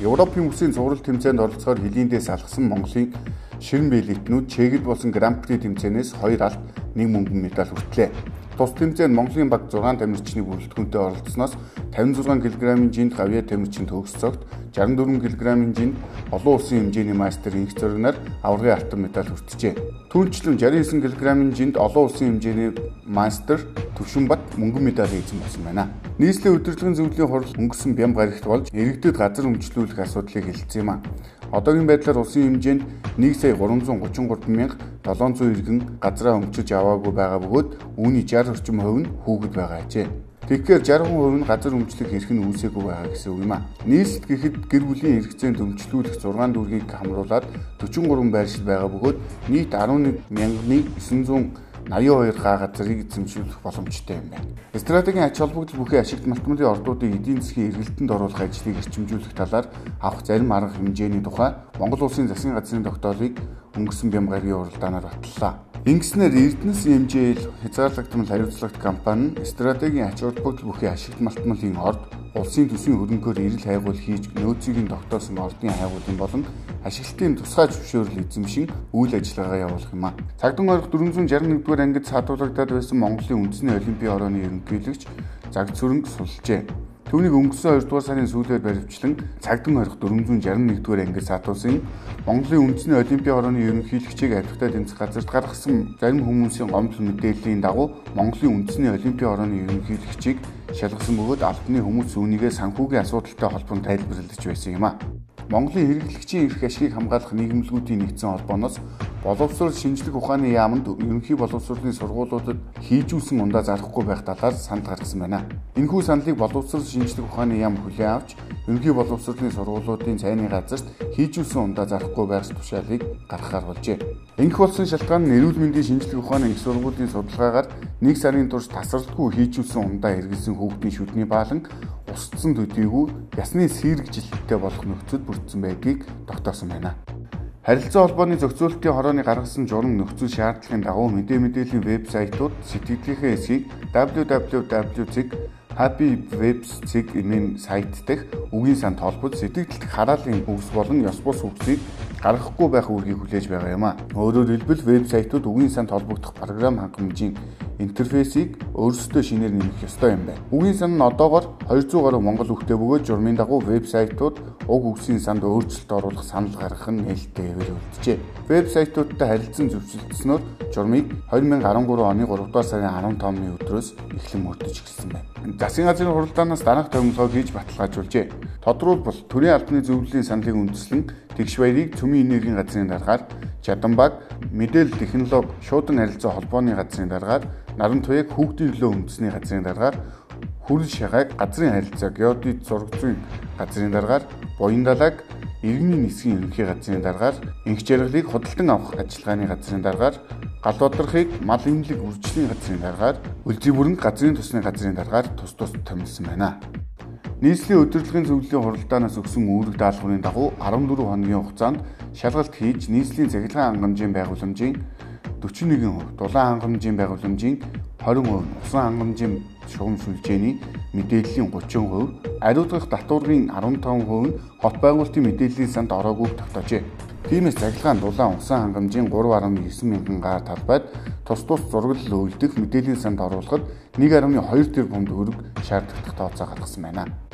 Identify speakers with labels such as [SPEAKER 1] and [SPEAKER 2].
[SPEAKER 1] Европын бүсийн цуврал тэмцээнд оролцохоор хилийндээ салгасан Монголын ширэн биелэгтнүүд Чехэд болсон Гран-при тэмцээнээс 2 алт, 1 мөнгөн медаль хүртлээ. Тус тэмцээнд Монголын баг 6 тамирчны бүрэлдэхүүнтэй оролцсноос 56 кг-ийн жинд Гавьяа тамирчин төгс цогт, 64 кг-ийн жинд олон улсын хэмжээний майстер инх зоригноор аваргын алтан медаль хүртжээ. Түүнчлэн 69 кг-ийн жинд олон улсын хэмжээний майстер Төвшинбат мөнгөн медаль эзэн болсон байна. Нийслэлийн удирдлагын зөвлөлийн хурал өнгөрсөн бям гарагт болж иргэдэд газар өмчлүүлэх асуудлыг хэлсэн юм а. Одоогийн байдлаар улсын хэмжээнд 1,333,700 иргэн газраа өмчиж аваагүй байгаа бөгөөд үүний 60 орчим хувь нь хүүхэд байгаа ажээ. Тэгэхээр 60% нь газар өмчлөх эрх нь үүсээгүй байгаа гэсэн үг юм а. Нийслэлд гэхэд гэр бүлийн хэрэгцээнд өмчлүүлэх 6 дүүргийг хамруулад 43 байршил байгаа бөгөөд нийт 11,982 га газрыг эзэмшүүлэх боломжтой юм байна. Стратегийн ач холбогдол бүхий ашигт малтмарын ордуудыг эдийн засгийн эргэлтэнд оруулах ажлыг эрчимжүүлэх талаар авах зарим арга хэмжээний тухай Монгол Улсын засгийн газрын тогтоолыг өнгөрсөн бям гарагийн уралдаанаар батллаа. Ингэснээр Эрдэнэс MJL хязгаарлагдмал хариуцлагатай компани нь стратегийн ач холбогдол бүхий ашигт малтмарын орд улсын төсвийн хөрөнгөөр эрэл хайгуул хийж нөөцийг тогтоосон ордын хайгуулын болон ашиглалтын тусгай зөвшөөрөл эзэмшин үйл ажиллагаа явуулах юм а. Цагдам орох 461-р ангид саатуулагдаад байсан Монголын үндэсний олимпийн хорооны ерөнхийлөгч Загд Сүрэнг сулжээ. Түүнийг өнгөрсөн 2 дугаар сарын сүүлээр баривчлан цагдам орох 461-р ангид саатуулсан Монголын үндэсний олимпийн хорооны ерөнхийлөгчийг авирахтай тэмцэх газарт гаргасан зарим хүмүүсийн гомдол мэдээллийн дагуу Монголын үндэсний олимпийн хорооны ерөнхийлөгчийг шалгасан бөгөөд албаны хүмүүс үүнийгээ санхүүгийн асуудалтай холбон тайлбарлаж байсан юм а. Монголын хэрэглэгчийн эрх ашигыг хамгаалах нийгэмлэгүүдийн нэгдсэн холбооноос боловсрол шинжлэх ухааны яамд ерөнхий боловсролын сургуулиудад хийжүүлсэн ундаа зарахгүй байх талаар санал гаргасан байна. Энэхүү саналыг боловсрол шинжлэх ухааны яам хүлээн авч ерөнхий боловсролын сургуулиудын цайны газарт хийжүүлсэн ундаа зарахгүй байх тушаалыг гаргахаар болжээ. Ингэх болсон шалтгаан нь эрүүл мэндийн шинжлэх ухааны их сургуулийн судалгаагаар 1 сарын турш тасралтгүй хийжүүлсэн ундаа хэрэгэлсэн хүүхдийн шүдний баалан устсан төдийгүй ясны сэргжилттэй болох нөхцөл бүрдсэн байдгийг тогтоосон байна. Харилцаа холбооны зохицуулалтын хорооны гаргасан журам нөхцөл шаардлагын дагуу мэдээллийн вебсайтууд сэтгэлийнхээ эсхийг www.happywebs.cg-ийн сайт дэх үгийн сан толбод сэтгэлд хараалын үгс болон ёс бус үгсийг гаргахгүй байх үүргийг хүлээж байгаа юм а. Өөрөөр хэлбэл вебсайтууд үгийн сан толбогдох програм хангамжийн интерфейсийг өөрсдөө шинээр нэмэх ёстой юм байна. Үгийн сан нь одоогоор 200 гаруй монгол үгтэй бөгөөд журмын дагуу вебсайтууд уг үгсийн санд өөрчлөлт оруулах санал гаргах нь нээлттэй хэвээр үлджээ. Вебсайтуудтай харилцан зөвшөлдснөөр журмыг 2013 оны 3 дугаар сарын 15-ны өдрөөс эхлэн мөрдөж эхэлсэн байна. Засгийн газрын хуралдаанаас дараах томилгоо хийж баталгаажуулжээ. Тодорхойлбол төрийн албаны зөвлөлийн саналыг үндэслэн тэгш баярыг Цөмийн энергийн газрын даргаар, Жаданбаг мэдээлэл технологи шуудан харилцаа холбооны газрын даргаар, Наран туяаг хүүхдийн төлөө үндэсний газрын даргаар, Хүрэл шагааг газрын харилцаа геодит зураг зүйн газрын даргаар, Буян далайг иргэний нисгийн ерөнхий газрын даргаар, инх жаргалыг худалдан авах ажиллагааны газрын даргаар, гал бодрохыг мал эмнэлэг үржлийн газрын даргаар, Үлзий бүрэн газрын тусны газрын даргаар тус томилсон байна. Нийслэлийн удирдлагын зөвлөлийн хуралдаанаас өгсөн үүрэг даалгаврын дагуу 14 хоногийн хугацаанд шалгалт хийж нийслэлийн цахилгаан хангамжийн байгууламжийн 41%, дулаан хангамжийн байгууламжийн 20%, усан хангамжийн шугам сүлжээний мэдээллийн 30%, ариутгах татваргын 15% нь хот байгуулалтын мэдээллийн санд ороогүйг тогтоожээ. Тиймээс цахилгаан дулаан усан хангамжийн 3.9 мянган га талбайд тус зураглал үйлдэх мэдээллийн санд оруулахад 1.2 тэрбум төгрөг шаардлагатай тооцоо гаргасан байна.